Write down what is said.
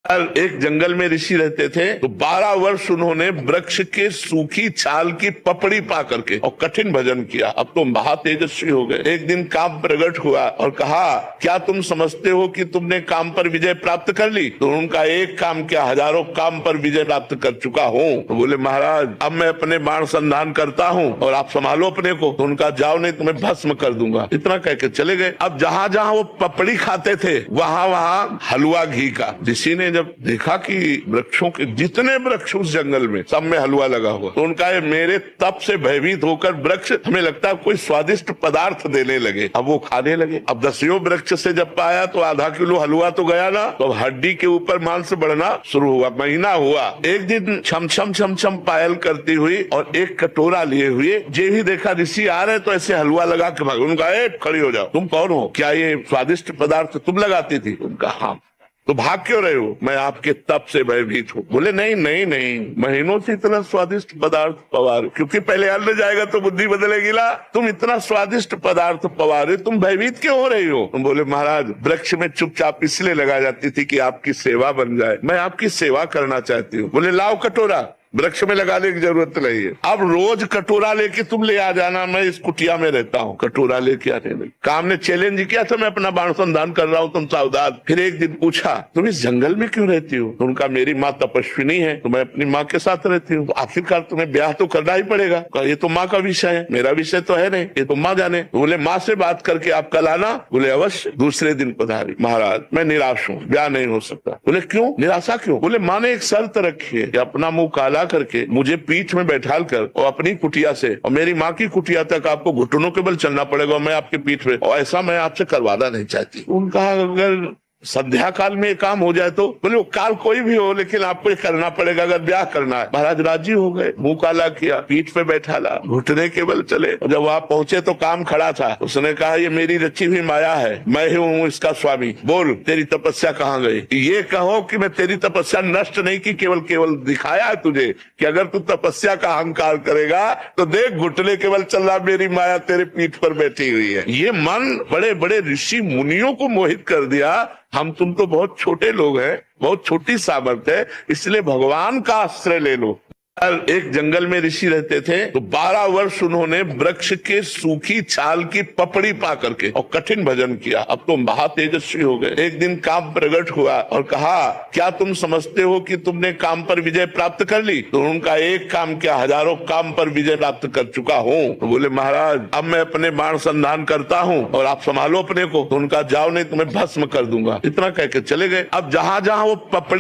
एक जंगल में ऋषि रहते थे तो 12 वर्ष उन्होंने वृक्ष के सूखी छाल की पपड़ी पा करके और कठिन भजन किया। अब तो महातेजस्वी हो गए। एक दिन काम प्रकट हुआ और कहा, क्या तुम समझते हो कि तुमने काम पर विजय प्राप्त कर ली? तो उनका एक काम क्या, हजारों काम पर विजय प्राप्त कर चुका हूँ। तो बोले, महाराज अब मैं अपने बाण संधान करता हूँ और आप संभालो अपने को। तो उनका, जाओ नहीं तुम्हें भस्म कर दूंगा। इतना कह के चले गए। अब जहाँ जहाँ वो पपड़ी खाते थे वहाँ वहाँ हलवा घी का। ऋषि ने जब देखा कि वृक्षों के जितने वृक्ष उस जंगल में सब में हलवा लगा हुआ, तो उनका, मेरे तप से भयभीत होकर वृक्ष हमें लगता है कोई स्वादिष्ट पदार्थ देने लगे। अब वो खाने लगे। अब 10वें वृक्ष से जब पाया तो आधा किलो हलवा तो गया ना, तो हड्डी के ऊपर मांस बढ़ना शुरू हुआ। महीना हुआ। एक दिन छम छम छम छम पायल करती हुई और एक कटोरा लिए हुए जे ही देखा ऋषि आ रहे तो ऐसे हलवा लगा के भाग। उनका, खड़ी हो जाओ, तुम कौन हो? क्या ये स्वादिष्ट पदार्थ तुम लगाती थी? उनका, हाँ। तो भाग क्यों रहे हो? मैं आपके तप से भयभीत हूँ। बोले, नहीं नहीं नहीं, महीनों से इतना स्वादिष्ट पदार्थ पवार, क्योंकि पहले अन्न जाएगा तो बुद्धि बदलेगी ना। तुम इतना स्वादिष्ट पदार्थ पवारे, तुम भयभीत क्यों हो रही हो? तुम बोले, महाराज वृक्ष में चुपचाप इसलिए लगा जाती थी कि आपकी सेवा बन जाए। मैं आपकी सेवा करना चाहती हूँ। बोले, लाओ कटोरा। वृक्ष में लगाने की जरूरत नहीं है। अब रोज कटोरा लेके तुम ले आ जाना, मैं इस कुटिया में रहता हूँ। कटोरा लेके आने लगे। काम ने चैलेंज किया था, मैं अपना बाण संधान कर रहा हूँ, तुम सावधान। फिर एक दिन पूछा, तुम इस जंगल में क्यों रहती हो? तो उनका, मेरी माँ तपस्विनी है तो मैं अपनी माँ के साथ रहती हूँ। तो आखिरकार तुम्हें ब्याह तो करना ही पड़ेगा। ये तो माँ का विषय है, मेरा विषय तो है नहीं, ये तो माँ जाने। तो बोले, माँ से बात करके आप कल आना। बोले, अवश्य। दूसरे दिन पधारी। महाराज मैं निराश हूँ, ब्याह नहीं हो सकता। बोले, क्यों? निराशा क्यों? बोले, माँ ने एक शर्त रखी है कि अपना मुंह काला करके मुझे पीठ में बैठाल कर और अपनी कुटिया से और मेरी माँ की कुटिया तक आपको घुटनों के बल चलना पड़ेगा, मैं आपके पीठ में, और ऐसा मैं आपसे करवाना नहीं चाहती। उनका, अगर संध्या काल में काम हो जाए तो? बोले, वो काल कोई भी हो लेकिन आपको ये करना पड़ेगा अगर ब्याह करना है। महाराज राजी हो गए। मुंह काला किया, पीठ पे बैठाला, घुटने के बल चले। और जब वहां पहुंचे तो काम खड़ा था। उसने कहा, ये मेरी रची हुई माया है, मैं ही हूँ इसका स्वामी। बोल, तेरी तपस्या कहाँ गई? ये कहो कि मैं तेरी तपस्या नष्ट नहीं की, केवल केवल दिखाया है तुझे कि अगर तू तपस्या का अहंकार करेगा तो देख, घुटने के बल चल रहा, मेरी माया तेरे पीठ पर बैठी हुई है। ये मन बड़े बड़े ऋषि मुनियों को मोहित कर दिया। हम तुम तो बहुत छोटे लोग हैं, बहुत छोटी सामर्थ्य है, इसलिए भगवान का आश्रय ले लो। एक जंगल में ऋषि रहते थे तो 12 वर्ष उन्होंने वृक्ष के सूखी छाल की पपड़ी पा करके और कठिन भजन किया। अब तो महातेजस्वी हो गए। एक दिन काम प्रकट हुआ और कहा, क्या तुम समझते हो कि तुमने काम पर विजय प्राप्त कर ली? तो उनका एक काम क्या, हजारों काम पर विजय प्राप्त कर चुका हूँ। तो बोले, महाराज अब मैं अपने बाण संधान करता हूँ और आप संभालो अपने को। तो उनका, जाओ नहीं तुम्हें भस्म कर दूंगा। इतना कह के चले गए। अब जहाँ जहाँ वो पपड़ी